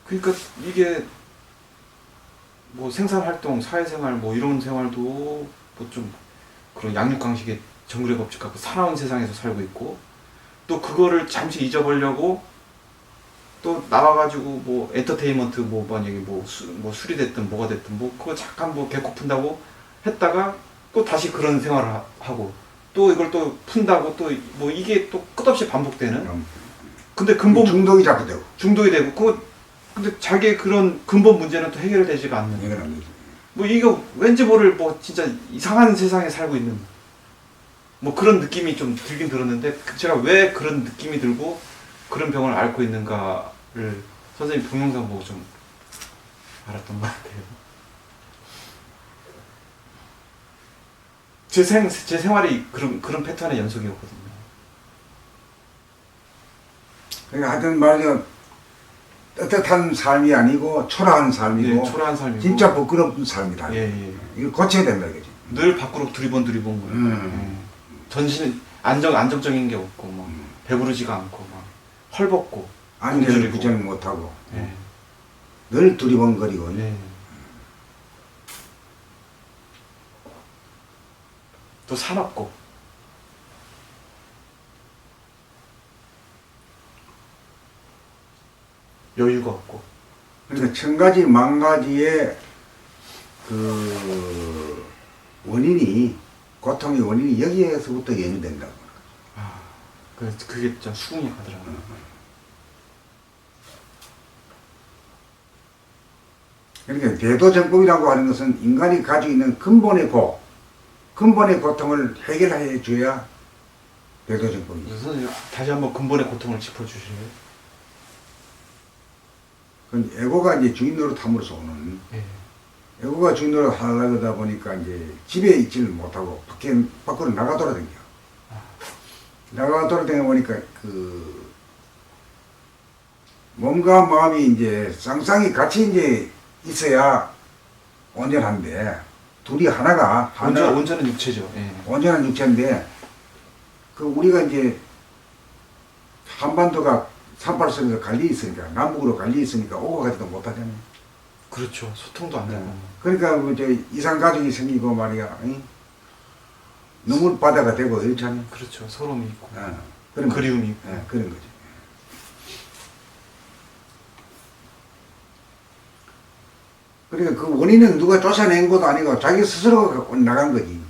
그러니까 이게 뭐 생산활동, 사회생활 뭐 이런 생활도 뭐 좀 그런 양육강식의 정글의 법칙 갖고 사나운 세상에서 살고 있고 또 그거를 잠시 잊어보려고 또 나와가지고 뭐 엔터테인먼트 뭐 만약에 뭐 술이 됐든 뭐가 됐든 뭐 그거 잠깐 뭐 개코 푼다고 했다가 또 다시 그런 생활을 하고 또 이걸 또 푼다고 또 뭐 이게 또 끝없이 반복되는 근데 근본 중독이 자꾸 되고 중독이 되고 근데 자기의 그런 근본 문제는 또 해결되지가 않는 이건 안 되지. 뭐 이거 왠지 모를 뭐 진짜 이상한 세상에 살고 있는 뭐 그런 느낌이 좀 들긴 들었는데 제가 왜 그런 느낌이 들고 그런 병을 앓고 있는가를 선생님 동영상 보고 좀 알았던 것 같아요. 제 생활이 그런 패턴의 연속이었거든요. 그러니까 하여튼 말이죠. 떳떳한 삶이 아니고 초라한 삶이고 예, 초라한 삶이고 진짜 부끄러운 삶이다. 예. 이걸 고쳐야 된다 이거지. 늘 밖으로 두리번 거예요. 전신 안정적인 게 없고 막 배부르지가 않고 막 헐벗고 안전을 굶주리고. 구전 못하고 예. 늘 두리번거리고 예. 또 사납고 여유가 없고 그러니까 천 가지 만 가지의 그 원인이 고통의 원인이 여기에서부터 연유된다고. 그게 진짜 수긍이 가더라고요. 그러니까 대도정법이라고 하는 것은 인간이 가지고 있는 근본의 고통을 해결해 줘야 대도정법이죠. 그래서 선생님 다시 한번 근본의 고통을 짚어주실래요? 그건 에고가 이제 주인 노릇함으로써 오는 예. 에고가 주인 노릇 하려다 보니까 이제 집에 있지를 못하고 밖으로 나가 돌아다녀. 나가 돌아다녀 보니까 그 몸과 마음이 이제 쌍쌍이 같이 이제 있어야 온전한데 둘이 하나가 온전한 육체죠. 예. 온전한 육체인데 그 우리가 이제 한반도가 38선에서 갈리 있으니까 남북으로 갈리 있으니까 오고 가지도 못하잖아요. 그렇죠. 소통도 안 되고. 그러니까 뭐저 이상 가족이 생기고 말이야, 눈물 바다가 되고 이렇잖아요. 그렇죠. 서러움이 있고 그런 그리움이 있고. 그런 거죠. 그러니까 그 원인은 누가 쫓아낸 것도 아니고 자기 스스로가 나간 거지.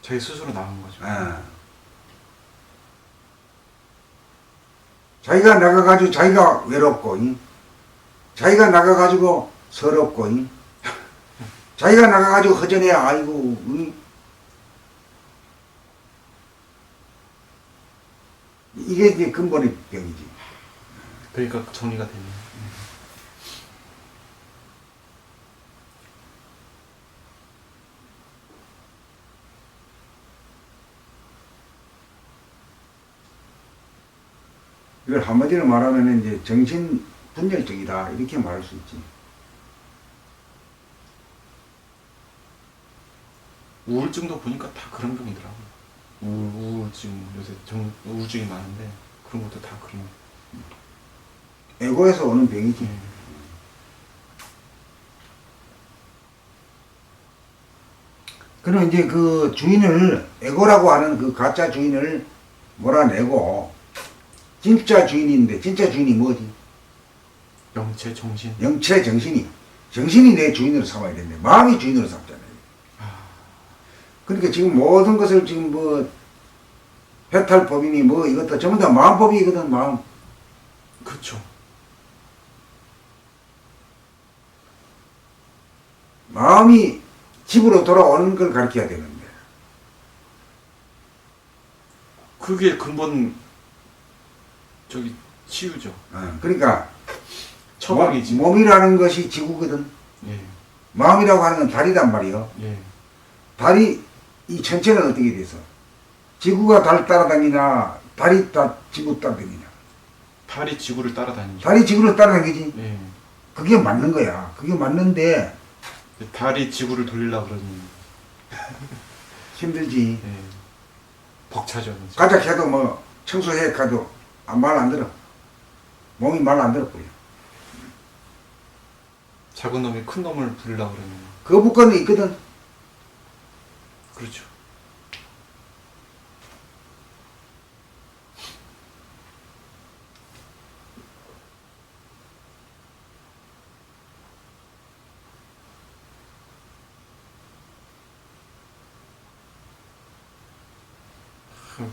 자기 스스로 나간 거죠. 자기가 나가가지고 자기가 외롭고, 자기가 나가가지고 서럽고, 자기가 나가가지고 허전해야 아이고, 이게 이제 근본의 병이지. 그러니까 정리가 되네요. 이걸 한마디로 말하면 이제 정신분열증이다 이렇게 말할 수 있지. 우울증도 보니까 다 그런 병이더라고요. 우울증 요새 우울증이 많은데 그런 것도 다 그런. 에고에서 오는 병이지. 예. 그럼 이제 그 주인을 에고라고 하는 그 가짜 주인을 몰아내고 진짜 주인인데 진짜 주인이 뭐지? 영체, 정신. 영체 정신이 내 주인으로 삼아야 되는데 마음이 주인으로 삼잖아요. 그러니까 지금 모든 것을 지금 뭐 해탈법이니 뭐 이것도 전부 다 마음법이거든. 마음. 그렇죠. 마음이 집으로 돌아오는 걸 가르쳐야 되는데 그게 근본 치유죠. 그러니까 처방이지. 몸이라는 것이 지구거든. 예. 마음이라고 하는 건 달이단 말이요. 예. 달이 이 전체는 어떻게 돼서 지구가 달 따라다니나 달이 지구 따라다니냐. 달이 지구를 따라다니죠. 달이 지구를 따라다니지. 예. 그게 맞는 거야. 그게 맞는데 달이 지구를 돌리려고 그러니 힘들지. 예. 벅차죠. 가자 해도 뭐 청소해 가도 말 안 들어. 몸이 말 안 들어버려. 작은 놈이 큰 놈을 부리려고 그러면. 거부권이 있거든. 그렇죠.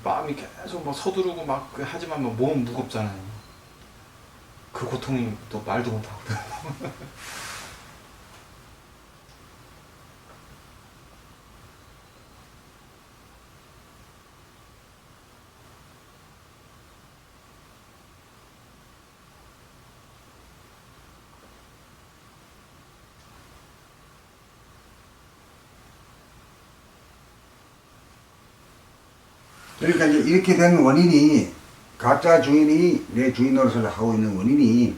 마음이 계속 막 서두르고 막 하지만 막 몸은 무겁잖아요. 그 고통이 또 말도 못하거든. 그러니까 이제 이렇게 된 원인이 가짜 주인이 내 주인 노릇을 하고 있는 원인이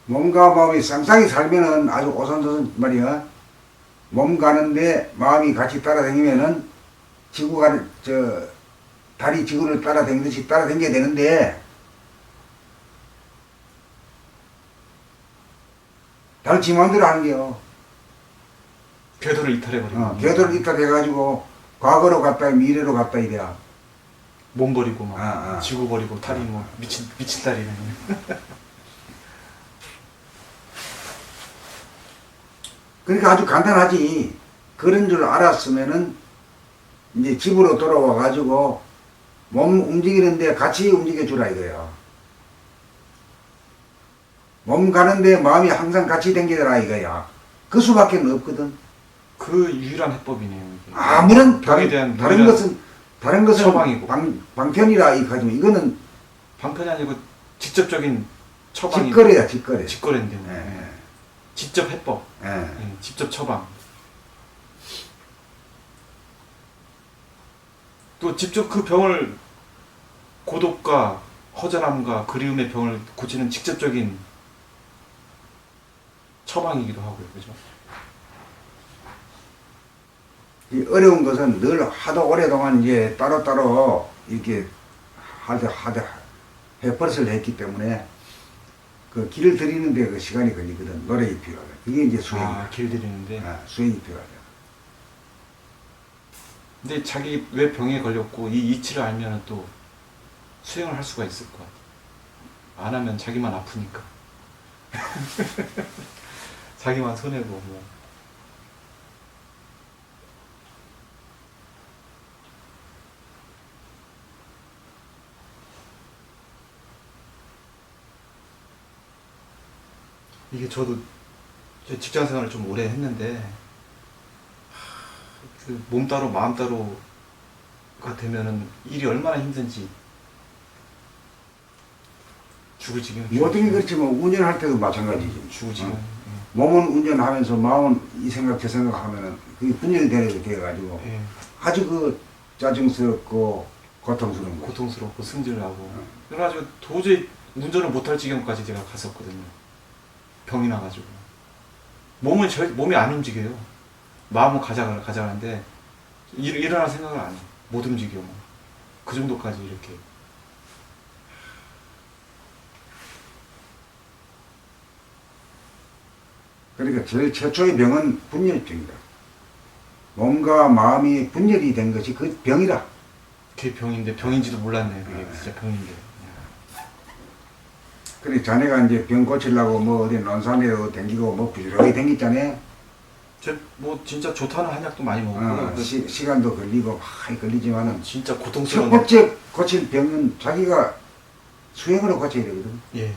몸과 마음이 쌍쌍이 살면은 아주 오손도손 말이야. 몸 가는데 마음이 같이 따라다니면은 지구가 달이 지구를 따라다니듯이 따라다녀야 되는데 달 지 마음대로 하는 게요. 궤도를 이탈해버리고. 궤도를 이탈해가지고 과거로 갔다 미래로 갔다 이래야. 몸 버리고 막 아. 지구 버리고 달이 뭐 미친 달이네. 그러니까 아주 간단하지. 그런 줄 알았으면은 이제 집으로 돌아와 가지고 몸 움직이는데 같이 움직여 주라 이거야. 몸 가는데 마음이 항상 같이 댕기더라 이거야. 그 수밖에 없거든. 그 유일한 해법이네요. 이게. 아무런 병에 대한 다른 것은 처방이고. 방편이라 이거지만 이거는 방편이 아니고 직접적인 처방이. 직거래야 직거래. 직거래인데. 예. 직접 해법. 예. 예, 직접 처방. 또 직접 그 병을 고독과 허전함과 그리움의 병을 고치는 직접적인 처방이기도 하고요. 그죠? 이 어려운 것은 늘 하도 오래동안 이제 따로따로 이렇게 하다 해버릇을 했기 때문에 그 길을 들이는데 그 시간이 걸리거든. 노력이 필요하다. 그게 이제 수행이다. 길들이는데. 수행이 필요하다. 근데 자기 왜 병에 걸렸고 이 이치를 알면 또 수행을 할 수가 있을 것 같아. 안 하면 자기만 아프니까. 자기만 손해고 뭐. 이게 저도 직장 생활을 좀 오래 했는데 그 몸 따로 마음 따로가 되면은 일이 얼마나 힘든지 죽을 지경. 모든 게 그렇지만 운전할 때도 마찬가지지. 죽을 지경. 몸은 운전하면서 마음은 이 생각 저 생각 하면은 그게 분열이 되어가지고 예. 아주 그 짜증스럽고 고통스러운 거. 고통스럽고 승질나고. 그래가지고 도저히 운전을 못할 지경까지 제가 갔었거든요. 병이 나가지고. 몸이 안 움직여요. 마음은 가져가는데 일어날 생각을 안 해. 못 움직여. 뭐. 그 정도까지 이렇게. 그러니까 제일 최초의 병은 분열병이다. 몸과 마음이 분열이 된 것이 그 병이라. 그게 병인데 병인지도 몰랐네. 그게 진짜 병인데. 그래 자네가 이제 병 고치려고 뭐 어디 논산에도 댕기고 뭐 부지런히 댕겼잖아. 뭐 진짜 좋다는 한약도 많이 먹고. 시간도 걸리고 많이 걸리지만은 진짜 첫 고통스러운. 번째 고칠 병은 자기가 수행으로 고쳐야 되거든. 예.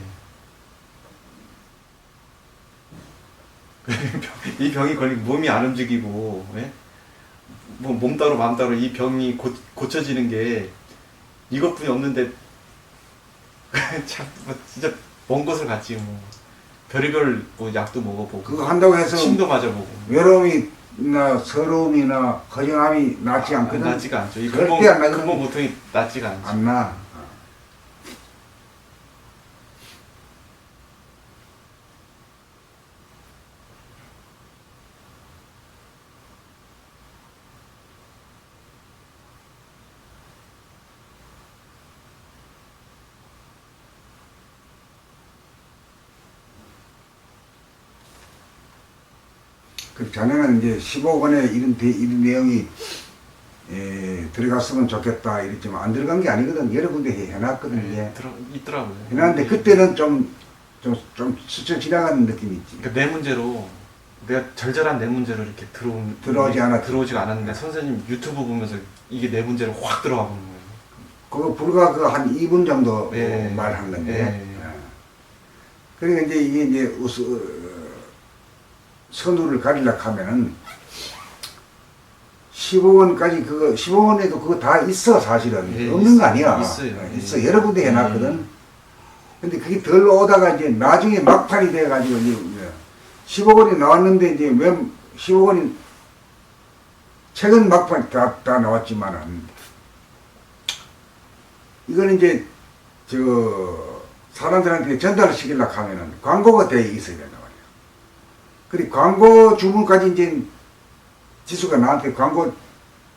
이 병이 걸리고 몸이 안 움직이고, 예? 뭐 몸 따로 마음 따로 이 병이 고쳐지는 게 이것뿐이 없는데 참 진짜 먼 곳을 갔지 뭐. 별의별 뭐 약도 먹어보고 그거 한다고 해서 침도 맞아보고 외로움이나 서러움이나 허전함이 낫지 않거든. 낫지가 않죠. 이 절대 안 나거든. 근본 고통이 낫지가 않죠. 안 나. 그 자네는 이제 15억 원에 이런 내용이 들어갔으면 좋겠다 이랬지만 안 들어간 게 아니거든. 여러 군데 해놨거든. 네, 이게. 있더라고요. 해놨는데 그때는 좀 스쳐 지나가는 느낌이 있지. 그러니까 내 문제로 내가 절절한 내 문제로 이렇게 들어오지가 않았는데 선생님 유튜브 보면서 이게 내 문제로 확 들어와 보는 거예요. 그거 불과 그 한 2분 정도 예. 말한 건데. 예. 그러니까 이제 이게 이제 선우를 가리려고 하면은 15원까지 그거 15원에도 그거 다 있어 사실은. 예, 없는 거 아니야. 있어요. 있어. 예. 여러 군데 해놨거든. 근데 그게 덜 오다가 이제 나중에 막판이 돼가지고 이제 15원이 나왔는데 이제 왜 15원이 최근 막판 다 나왔지만은 이거는 이제 사람들한테 전달을 시키려고 하면은 광고가 돼 있어야 된단 말이야. 그리고 광고 주문까지 이제 지수가 나한테 광고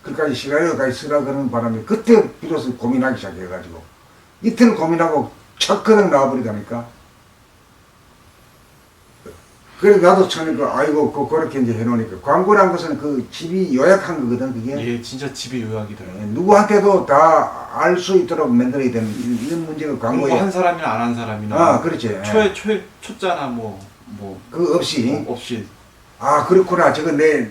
그까지 시나리오까지 쓰라 그러는 바람에 그때 비로소 고민하기 시작해가지고 이틀 고민하고 척그덕 나와버리다니까. 그래 나도 처음에 아이고 그렇게 이제 해놓으니까 광고란 것은 그 집이 요약한 거거든 그게. 예, 진짜 집이 요약이더라고요. 누구한테도 다 알 수 있도록 만들어야 되는 이런 문제가 광고에. 한 사람이나 안 한 사람이나. 아 그렇지. 초짜나 그 없이. 없이. 아 그렇구나. 저거 내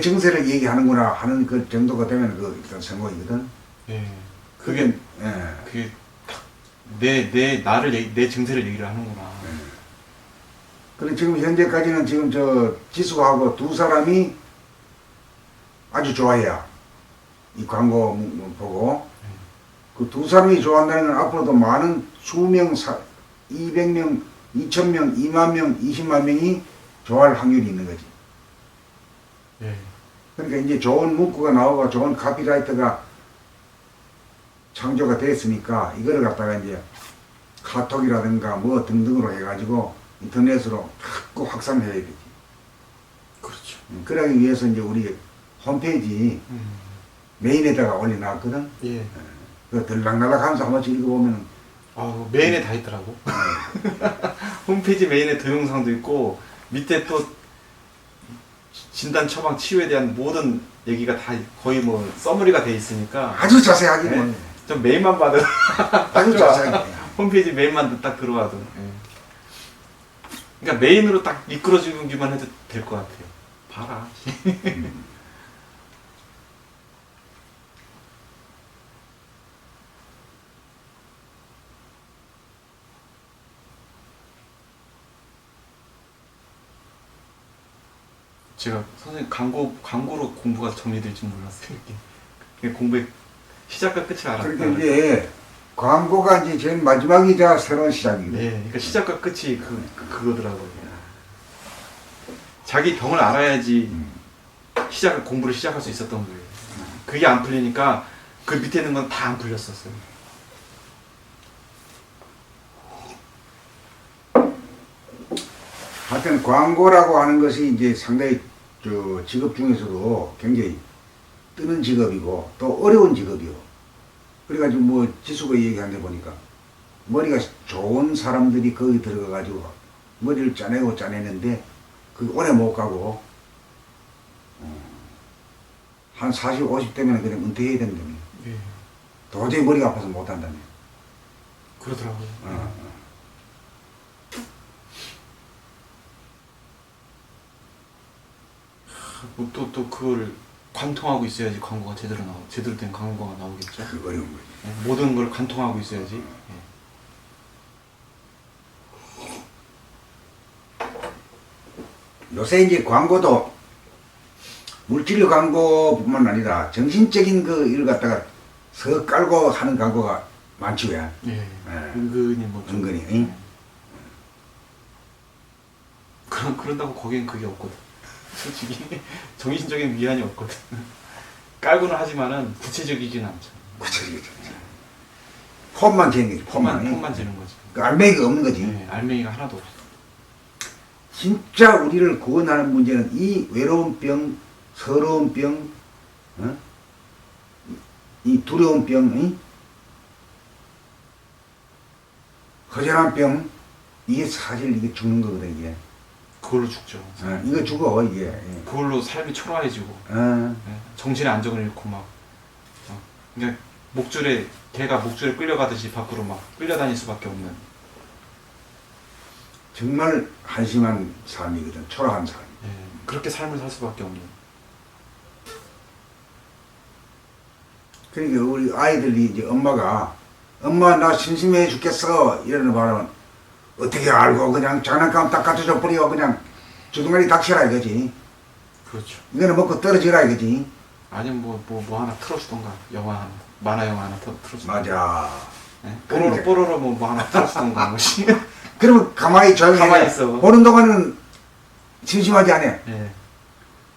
정세를 얘기하는구나 하는 그 정도가 되면 그 일단 성공이거든. 예. 그게 내 증세를 얘기를 하는구나. 그리고 지금 현재까지는 지금 지수하고 두 사람이 아주 좋아해요. 이 광고 보고. 그 두 사람이 좋아한다는 건 앞으로도 많은 수명, 200명, 2000명, 2만 명, 20만 명이 좋아할 확률이 있는 거지. 예. 그러니까 이제 좋은 문구가 나오고 좋은 카피라이터가 창조가 됐으니까 이거를 갖다가 이제 카톡이라든가 뭐 등등으로 해가지고 인터넷으로 자꾸 확산해야 되지. 그렇죠. 그러기 위해서 이제 우리 홈페이지 메인에다가 올려놨거든. 예. 그 들락날락 하면서 한 번씩 읽어보면. 메인에 다 있더라고. 홈페이지 메인에 동영상도 있고 밑에 또 진단 처방 치유에 대한 모든 얘기가 다 거의 뭐 서머리가 돼 있으니까 아주 자세하게. 네. 좀 메인만 봐도 아주 자세하게. 홈페이지 메인만 딱 들어와도. 예. 그러니까 메인으로 딱 이끌어주기만 해도 될 것 같아요. 봐라. 제가 선생님 광고로 공부가 정리될 줄 몰랐어요. 이렇게 공부의 시작과 끝을 알았다. 그러니까 이제 광고가 이제 제일 마지막이자 새로운 시작이거든. 네, 그러니까 시작과 끝이 그거더라고요. 자기 병을 알아야지 공부를 시작할 수 있었던 거예요. 그게 안 풀리니까 그 밑에 있는 건 다 안 풀렸었어요. 하여튼 광고라고 하는 것이 이제 상당히 직업 중에서도 굉장히 뜨는 직업이고 또 어려운 직업이요. 그래가지고 뭐 지수가 얘기한 데 보니까 머리가 좋은 사람들이 거기 들어가가지고 머리를 짜내는데 그 오래 못 가고 한 40, 50 되면 그냥 은퇴해야 된다며. 예. 도저히 머리가 아파서 못 한다며. 그러더라고요. 또 그걸 관통하고 있어야지 광고가 제대로 된 광고가 나오겠죠. 그 어려운 거지. 예, 모든 걸 관통하고 있어야지. 요새 이제 광고도 물질 광고뿐만 아니라 정신적인 그 일을 갖다가 서 깔고 하는 광고가 많지 왜? 예. 은근히 뭐 좀. 은근히. 응? 그런다고 거기엔 그게 없거든. 솔직히 정신적인 위안이 없거든. 깔고는 하지만은 구체적이진 않죠. 구체적이죠. 폼만 재는 거지. 폼만 재는 거지. 그 알맹이가 없는 거지. 네, 알맹이가 하나도 없어. 진짜 우리를 구원하는 문제는 이 외로운 병, 서러운 병, 이 두려운 병, 허전한 병, 이게 사실 이게 죽는 거거든 이게. 그걸로 죽죠. 이거 죽어 이게. 예. 그걸로 삶이 초라해지고 어. 예, 정신의 안정을 잃고 막 그냥 개가 목줄에 끌려가듯이 밖으로 막 끌려다닐 수밖에 없는. 정말 한심한 삶이거든. 초라한 삶. 예, 그렇게 삶을 살 수밖에 없는. 그러니까 우리 아이들이 이제 엄마 나 심심해 죽겠어 이러는 바람은 어떻게 알고 그냥 장난감 딱 갖다 버려 그냥 주둥아리 닥쳐라 이거지. 그렇죠. 이거는 먹고 떨어지라 이거지. 아니면 뭐 하나 틀어주던가 영화 하나 만화 영화 하나 틀어주던가. 맞아. 예? 그러니까. 뽀로로 뭐 하나 틀어주던가 뭐지. 그러면 가만히 조용히 가만히 있어. 보는 동안은 심심하지 않아. 예.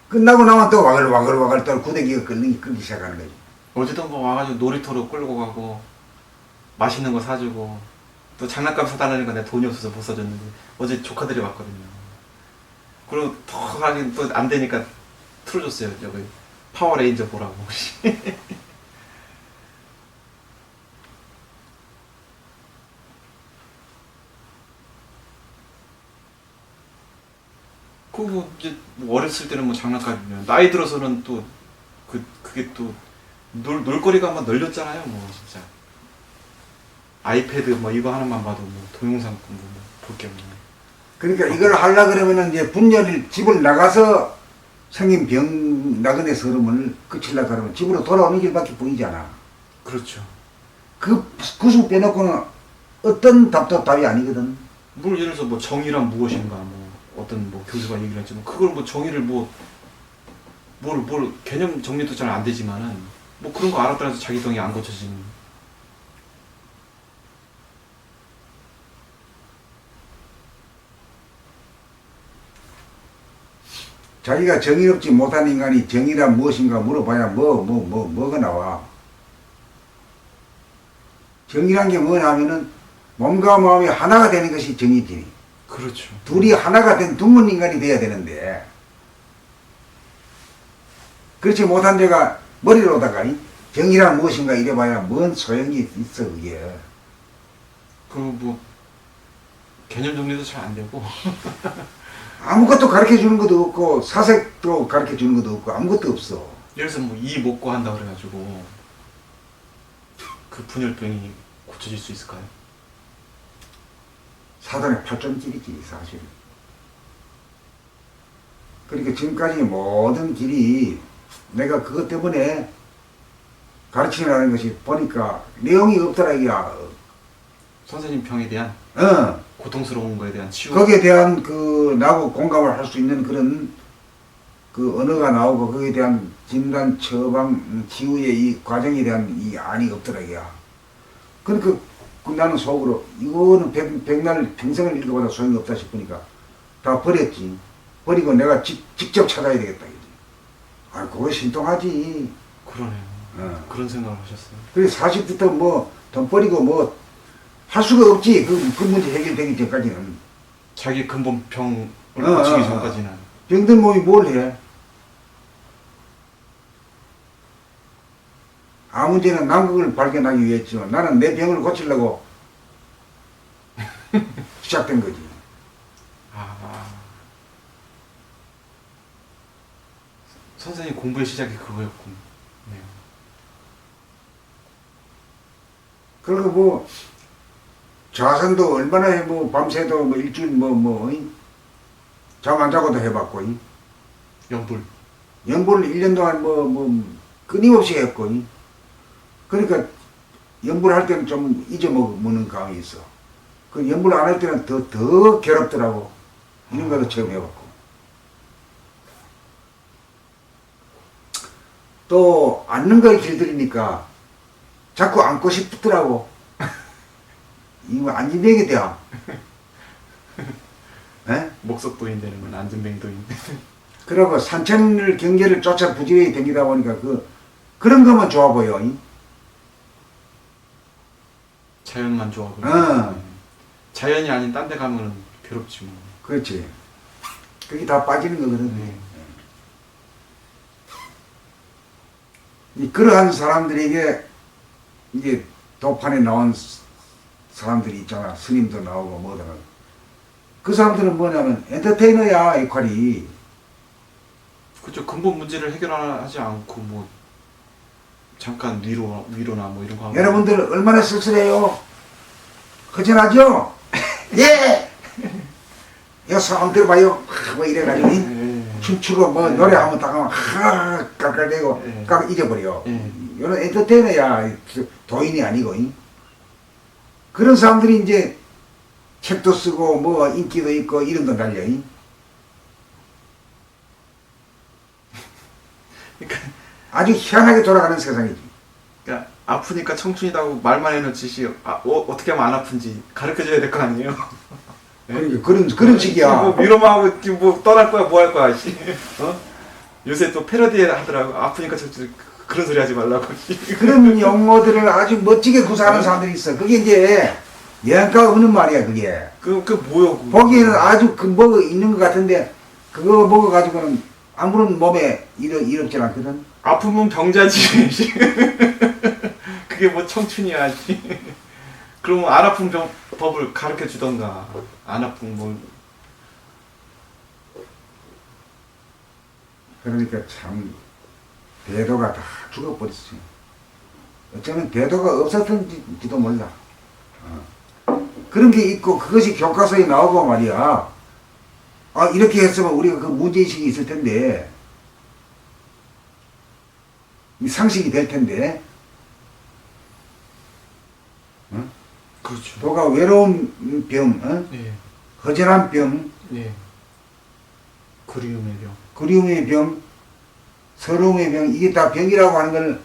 끝나고 나면 또 와글와글 또 구데기가 끓기 시작하는 거지. 어제도 뭐 와가지고 놀이터로 끌고 가고 맛있는 거 사주고 또 장난감 사달라니까 내가 돈이 없어서 못 사줬는데 어제 조카들이 왔거든요. 그리고 더 하긴 또 안 되니까 틀어줬어요. 여기 파워레인저 보라고. 그거 이제 뭐 어렸을 때는 뭐 장난감이면 나이 들어서는 또 그게 또 놀거리가 한번 널렸잖아요. 뭐 진짜 아이패드 뭐 이거 하나만 봐도 뭐 동영상 볼 게 없네. 그러니까 이걸 하려 그러면은 이제 분열을 집을 나가서 생긴 병 나그네 서름을 그치려 그러면 집으로 돌아오는 길밖에 보이잖아. 그렇죠. 그수 빼놓고는 어떤 답도 답이 아니거든. 뭘 예를 들어서 뭐 정의란 무엇인가 뭐 어떤 뭐 교수가 얘기를 했지만 그걸 뭐 정의를 뭘 개념 정리도 잘 안 되지만은 뭐 그런 거 알았다 해서 자기 동이 안 고쳐지는. 자기가 정의롭지 못한 인간이 정의란 무엇인가 물어봐야 뭐가 나와. 정의란 게 뭐냐면은 몸과 마음이 하나가 되는 것이 정의지. 그렇죠. 둘이 하나가 된 드문 인간이 돼야 되는데 그렇지 못한 데가 머리로다가 정의란 무엇인가 이래봐야 뭔 소용이 있어 그게. 그 뭐 개념 정리도 잘 안 되고 아무것도 가르쳐 주는 것도 없고 사색도 가르쳐 주는 것도 없고 아무것도 없어. 예를 들어서 뭐 이 먹고 한다 그래가지고 그 분열병이 고쳐질 수 있을까요? 사단의 발전길이지 사실. 그러니까 지금까지 모든 길이 내가 그것 때문에 가르치라는 것이 보니까 내용이 없더라 이게야. 선생님 병에 대한 고통스러운 거에 대한 치유. 거기에 대한 그 나하고 공감을 할 수 있는 그런 그 언어가 나오고 거기에 대한 진단, 처방, 치유의 이 과정에 대한 이 안이 없더라 이게야. 그러니까 나는 속으로 이거는 백날 평생을 읽어봐도 소용이 없다 싶으니까 다 버렸지. 버리고 내가 직접 찾아야 되겠다 이거지. 아 그거 신통하지. 그러네요. 그런 생각을 하셨어요. 그래 40부터 뭐 돈 버리고 뭐 할 수가 없지. 그 문제 해결되기 전까지는. 자기 근본 병을 고치기 전까지는. 병든 몸이 뭘 해? 아무 문제는 남극을 발견하기 위해했지만 나는 내 병을 고치려고 시작된 거지. 선생님 공부의 시작이 그거였군. 네. 그리고 뭐 좌선도 얼마나 해, 뭐 밤새도 뭐 일주일 잠 안 자고도 해봤고 연불. 연불 1년 동안 뭐 끊임없이 했고 그러니까 연불 할 때는 좀 잊어먹는 감이 있어. 그 연불 안 할 때는 더 괴롭더라고. 이런 것도 처음 해봤고. 또 앉는 거에 길들이니까 자꾸 앉고 싶더라고. 이거 안진뱅이 돼야. 목석도인 되는 건 안진뱅도인. 그러고 산천을 경계를 쫓아 부지런히 다니다 보니까 그런 것만 좋아 보여. 자연만 좋아 보여. 자연이 아닌 딴 데 가면은 괴롭지 뭐. 그렇지. 그게 다 빠지는 거거든. 그러한 사람들에게 이제 도판에 나온 사람들이 있잖아. 스님도 나오고 뭐다. 그 사람들은 뭐냐면 엔터테이너야 역할이. 그죠. 근본 문제를 해결하지 않고 뭐 잠깐 위로나 뭐 이런 거 하고. 여러분들 얼마나 쓸쓸해요. 허전하죠? 예! 여기서 한번 들어봐요. 뭐 이래가지고 예. 춤추고 뭐 예. 노래하면 딱 하면 깔깔대고 예. 깍 잊어버려. 예. 이런 엔터테이너야 도인이 아니고. 그런 사람들이 이제 책도 쓰고 뭐 인기도 있고 이런 거 달려. 그러니까, 아주 희한하게 돌아가는 세상이지. 그러니까 아프니까 청춘이라고 말만 해놓지 어떻게 하면 안 아픈지 가르쳐줘야 될 거 아니에요. 예? 그러니까 그런 식이야. 뭐 위로만 하고 지금 뭐 떠날 거야 뭐 할 거야 씨. 어? 요새 또 패러디 하더라고. 아프니까 그런 소리 하지 말라고. 그런 용어들을 아주 멋지게 구사하는 사람들이 있어. 그게 이제 영양가가 없는 말이야, 그게. 그 뭐요? 보기에는 아주 그 뭐 있는 것 같은데, 그거 먹어가지고는 아무런 몸에 이롭진 않거든. 아프면 병자지. 그게 뭐 청춘이야. 씨. 그러면 안 아픈 법을 가르쳐 주던가. 안 아픈 뭐. 그러니까 참, 배도가 다 죽어버렸어. 어쩌면 배도가 없었던지도 몰라. 그런 게 있고, 그것이 교과서에 나오고 말이야. 아, 이렇게 했으면 우리가 그 문제의식이 있을 텐데, 이 상식이 될 텐데, 그렇죠. 도가 외로운 병, 예. 허전한 병, 예. 그리움의 병. 그리움의 병, 서러움의 병, 이게 다 병이라고 하는 걸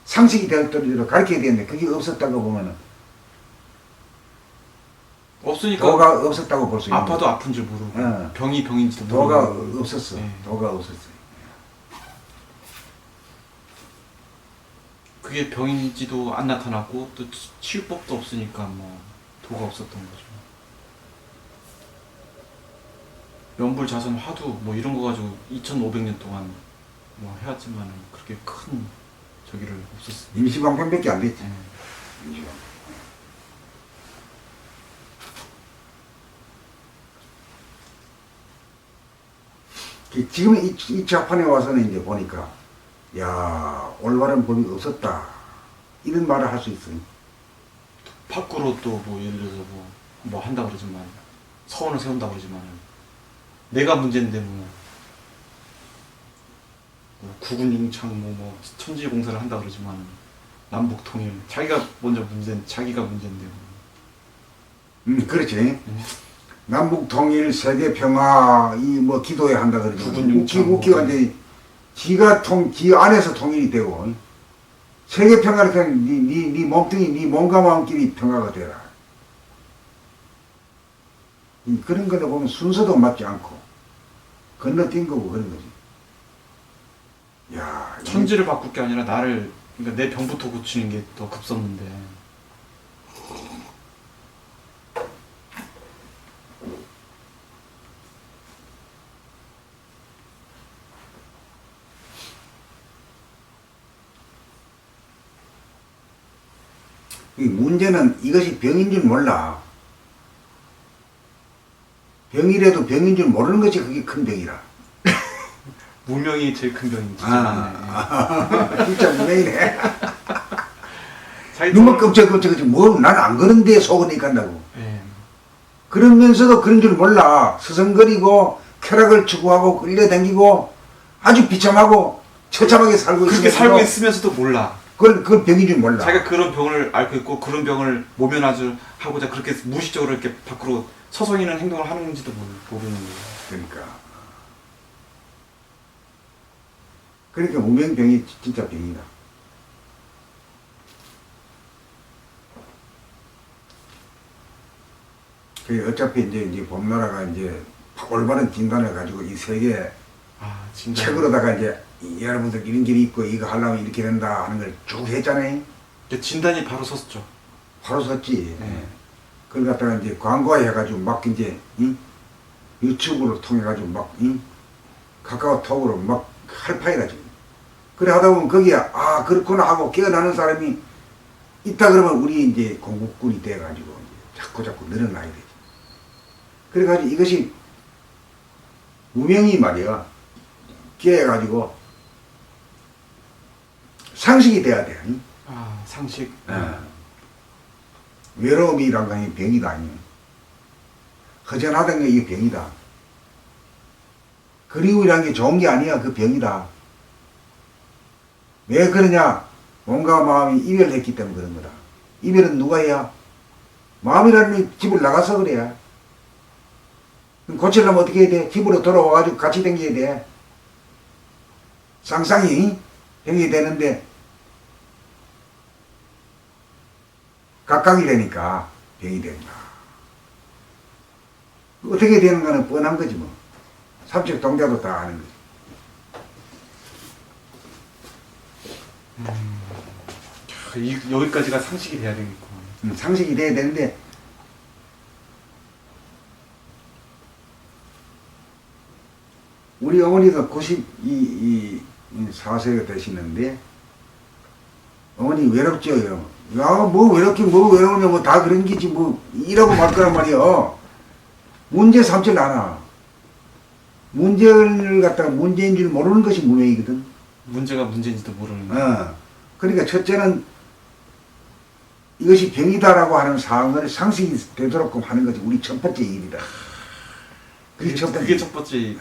상식이 될 때로 가르쳐야 되는데, 그게 없었다고 보면은, 없으니까 도가 없었다고 볼 수 있는 아파도 아픈 줄 모르고 병이 병인지도 도가 모르고. 없었어. 예. 도가 없었어. 그게 병인지도 안 나타났고 또 치유법도 없으니까 뭐 도가 없었던 거죠. 연불자선 화두 뭐 이런 거 가지고 2500년 동안 뭐 해왔지만은 그렇게 큰 저기를 없었어요. 임시방편밖에 안 됐지. 예. 임시방편. 지금 이 자판에 와서는 이제 보니까, 야, 올바른 법이 없었다. 이런 말을 할 수 있어요. 밖으로 또 뭐 예를 들어서 뭐 한다 그러지만 서원을 세운다 그러지만은 내가 문제인데 뭐 국군 융창 뭐 천지공사를 한다 그러지만 남북 통일 자기가 먼저 자기가 문제인데 그렇지. 남북 통일, 세계 평화, 이 뭐 기도해야 한다 그러죠. 국군 융창 웃기가 이제 지 안에서 통일이 되고, 세계 평화를 그냥 네 몸뚱이, 네 몸과 마음끼리 평화가 되라. 그런 거를 보면 순서도 맞지 않고, 건너뛴 거고 그런 거지. 야, 천지를 바꿀 게 아니라 나를 그러니까 내 병부터 고치는 게 더 급선무인데 이 문제는 이것이 병인 줄 몰라. 병이라도 병인 줄 모르는 것이 그게 큰 병이라. 무명이 제일 큰 병인 진짜 맞네. 진짜 무명이네. 자기 눈만 돈을- 끔찍끔찍하지 뭐 난 안 그런데 속은 이간다고. 예. 그러면서도 그런 줄 몰라. 서성거리고 쾌락을 추구하고 끌려다니고 아주 비참하고 처참하게 살고 그렇게 있으면서도 살고 있으면서도 몰라. 그걸 병인 줄 몰라. 자기가 그런 병을 앓고 있고 그런 병을 모면하고자 그렇게 무의식적으로 이렇게 밖으로 서성이는 행동을 하는지도 모르는 거예요. 그러니까 무명병이 진짜 병이다. 그 어차피 이제 봄나라가 이제 올바른 진단을 가지고 이 세계 아 진짜. 책으로다가 이제 여러분들 이런 길이 있고 이거 하려면 이렇게 된다 하는 걸 쭉 했잖아요. 진단이 바로 섰죠. 바로 섰지. 네. 그걸 갖다가 이제 광고해가지고 막 이제 유튜브를 통해가지고 막 카카오톡으로 막 할파이가지고 그래 하다 보면 거기에 아 그렇구나 하고 깨어나는 사람이 있다 그러면 우리 이제 공국군이 돼가지고 이제 자꾸 늘어나야 되지. 그래가지고 이것이 무명이 말이야. 깨가지고 상식이 돼야 돼. 아니? 아, 상식. 외로움이란 게 병이다. 아니? 허전하던 게 이게 병이다. 그리움이란 게 좋은 게 아니야. 그 병이다. 왜 그러냐? 몸과 마음이 이별했기 때문에 그런 거다. 이별은 누가 해야? 마음이라는 집을 나가서 그래. 그럼 고치려면 어떻게 해야 돼? 집으로 돌아와가지고 같이 댕겨야 돼. 쌍쌍이 댕겨야 되는데 각각이 되니까 병이 된다. 어떻게 되는 거는 뻔한 거지 뭐. 삼척 동자도 다 아는 거지. 여기까지가 상식이 돼야 되겠구나. 상식이 돼야 되는데 우리 어머니도 94세가 되시는데 어머니 외롭죠. 야, 뭐 외롭긴 뭐 외로우냐 뭐 다 그런 기지 뭐 이라고 말 거란 말이야. 문제 삼질 않아. 문제를 갖다가 문제인 줄 모르는 것이 무명이거든. 문제가 문제인지도 모르는 거. 그러니까 첫째는 이것이 병이다라고 하는 사항을 상식이 되도록끔 하는 것이 우리 첫 번째 일이다. 그게 첫 번째. 그게 첫 번째.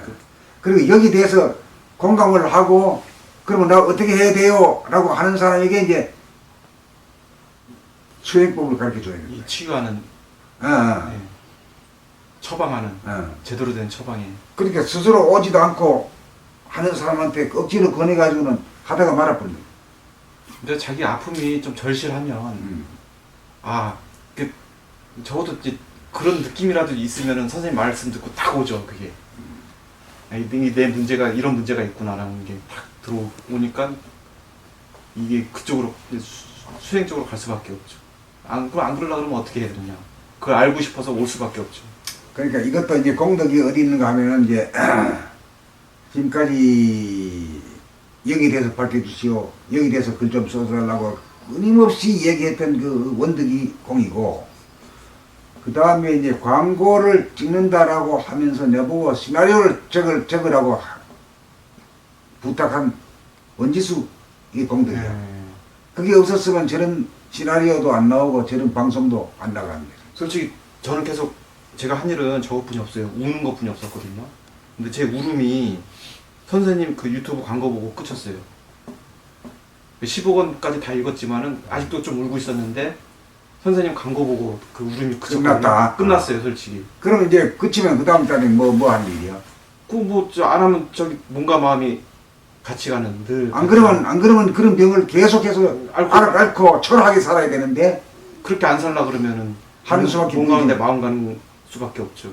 그리고 여기 대해서 공감을 하고 그러면 나 어떻게 해야 돼요? 라고 하는 사람에게 이제 수행법을 가르쳐 줘야 이 된다. 치유하는, 어. 예. 처방하는, 어. 제대로 된 처방에. 그러니까 스스로 오지도 않고 하는 사람한테 억지로 권해가지고는 하다가 말아버린다. 근데 자기 아픔이 좀 절실하면, 아, 적어도 이제 그런 느낌이라도 있으면은 선생님 말씀 듣고 딱 오죠, 그게. 내 문제가, 이런 문제가 있구나라는 게 딱 들어오니까 이게 그쪽으로, 수행 쪽으로 갈 수밖에 없죠. 그럼 안 그러려고 그러면 어떻게 해야 되느냐. 그걸 알고 싶어서 올 수밖에 없죠. 그러니까 이것도 이제 공덕이 어디 있는가 하면은 이제 지금까지 여기 대해서 밝혀주시오. 여기 대해서 글 좀 써달라고 끊임없이 얘기했던 그 원덕이 공이고, 그 다음에 이제 광고를 찍는다라고 하면서 내보고 시나리오를 적으라고 부탁한 원지수 이 공덕이야. 그게 없었으면 저런 시나리오도 안 나오고 저런 방송도 안 나가는데. 솔직히 저는 계속 제가 한 일은 저것뿐이 없어요. 우는 것뿐이 없었거든요. 근데 제 울음이 선생님 그 유튜브 광고 보고 끝쳤어요. 15권까지 다 읽었지만은 아직도 좀 울고 있었는데 선생님 광고 보고 그 울음이 끝났다. 끝났어요, 솔직히. 그럼 이제 그치면 그 다음 달에 뭐 하는 일이야? 안 하면 저기 몸과 마음이 같이 가는 늘. 안 그러면 그런 병을 계속해서 앓고 초라하게 살아야 되는데 그렇게 안 살라 그러면은 하는 수밖에 몸 가는데 없는 마음 가는 수밖에 없죠.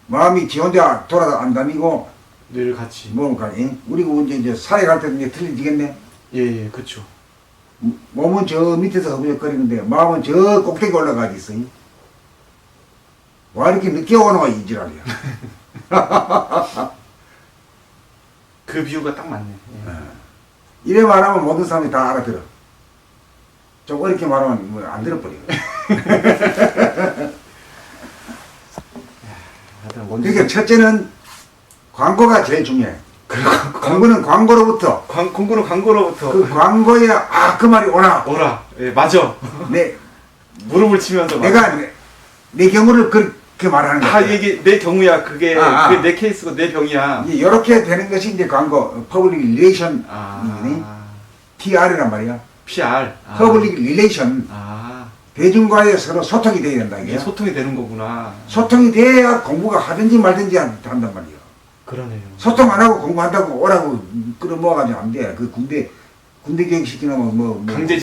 마음이 지 혼자 돌아다 안 다니고 늘 같이. 몸을 가니. 우리가 이제 산에 갈 때도 이제 틀리지겠네. 예, 그렇죠. 몸은 저 밑에서 허브적거리는데 마음은 저 꼭대기 올라가지 있어. 와 이렇게 늦게 오노 이 지랄이야. 그 비유가 딱 맞네. 예. 이래 말하면 모든 사람이 다 알아들어. 좀 어렵게 말하면 뭐 안 들어버려. 그러니까 첫째는 광고가 제일 중요해. 광고는 광고로부터. 광고는 광고로부터. 그 광고에 그 말이 오나. 예, 맞아. 무릎을 치면서. 내가 내 경우를 그렇게 말하는 거야. 이게 내 경우야. 그게 내 케이스고 내 병이야. 이렇게 되는 것이 이제 광고, 퍼블릭 릴레이션. TR이란 말이야. PR. 퍼블릭 릴레이션. 대중과의 서로 소통이 돼야 된다. 이게 소통이 되는 거구나. 소통이 돼야 공부가 하든지 말든지 한단 말이야. 그러네요. 소통 안 하고 공부한다고 오라고 끌어모아가지고 안 돼. 그 군대 교육 시키는 뭐 강제